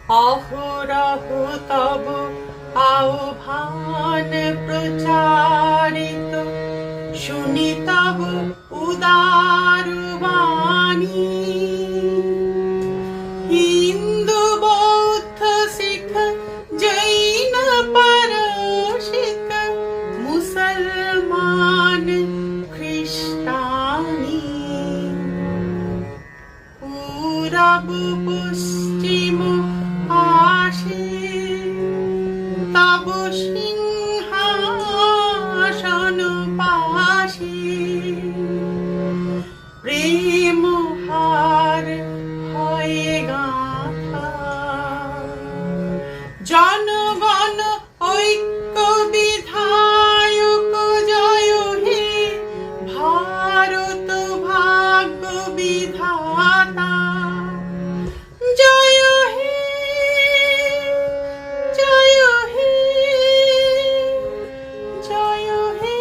অহরহ তব আহ্বান প্রচারিত, শুনি তব উদার বাণী। হিন্দু বৌদ্ধ শিখ জৈন পারসিক, মুসলমান খ্রিস্টানি, পূরব পশ্চিম আসে তব সিংহাসন পাশে। প্রেম হার হয়ে গাথা, জনগণ ঐক্য বিধায়ক জয় হে, ভারত ভাগ্য বিধাতা জয় হে, জয় হে, জয় হে,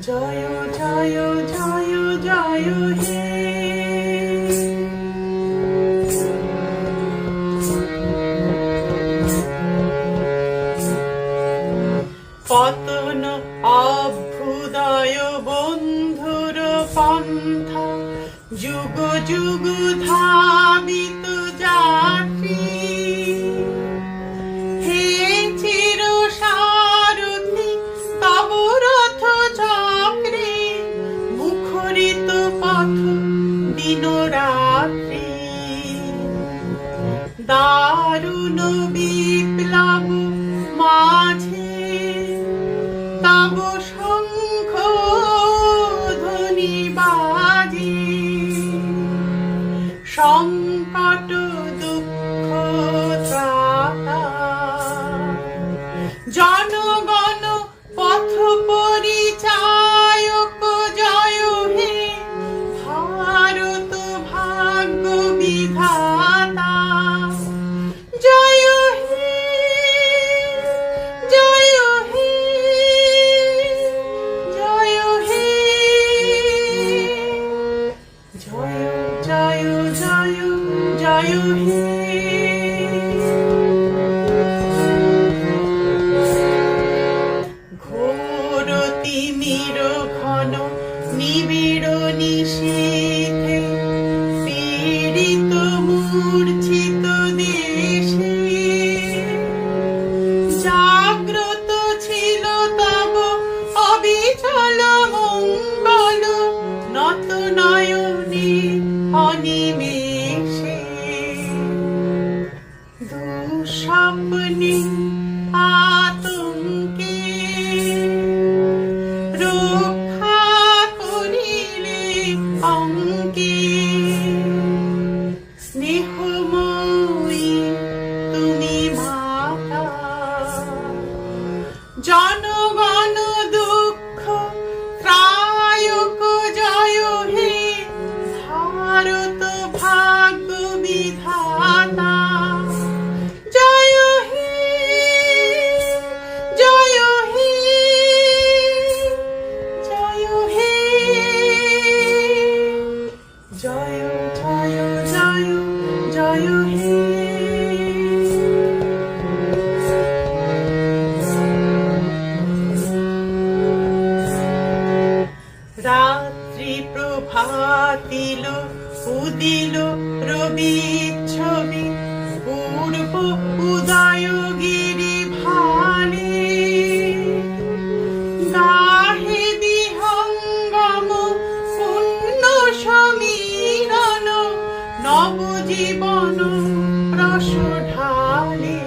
জয় জয় জয় জয় হে। পতন অভ্যুদয় বন্ধুর পন্থা, যুগ যুগ ধাবিত যাত্রী। হে চির সারথি তব রথ চক্রে, মুখরিত পথ দিন রাত্রি। দারুণ বিপ্লব মাঝে তব শঙ্খ ধ্বনি বাজে। সংকট দুঃখ ত্রাতা, জনগণ পথ পরিচায়ক জয় হে, ভারত ভাগ্য বিধাতা জয় হে, জয় হে, জয় হে, জয় জয় জয় জয় হে। ঘোর তিমির ঘন নিবিড় নিশীথে, পীড়িত মূর্ছিত দেশে। জাগ্রত ছিল তব অবিচল মঙ্গল, নত নয়নে অনিমেষে। দুঃস্বপ্নে আতঙ্কে রক্ষা করিলে অঙ্কে। স্নেহময়ী তুমি মাতা, জনগণ দুঃখ ত্রায়ক জয় হে, ভারত ভাগ্য বিধাতা জয় হে, জয় হে, জয় হে, জয় জয় জয় জয় হে। রাত্রি প্রভাতিল উদিল রবি ছবি, পূর্ব উদয় গিরি ভালে। গাহে বিহঙ্গম পুণ্য সমীরণ, নবজীবন রস ঢালে।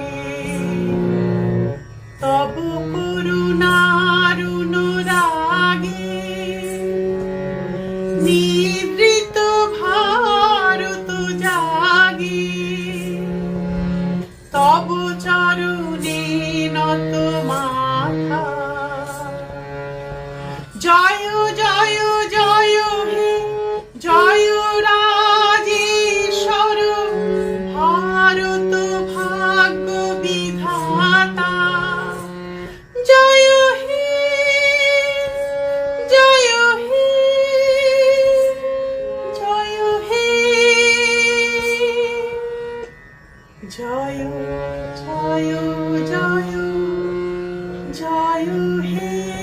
তব করুণারুণ রাগে, নিদ্রিত ভারত জাগে। তব চরণে নত মাথা, জয় জয় জয় হে, জয় রাজেশ্বর ভারত জয় জয় জয় হে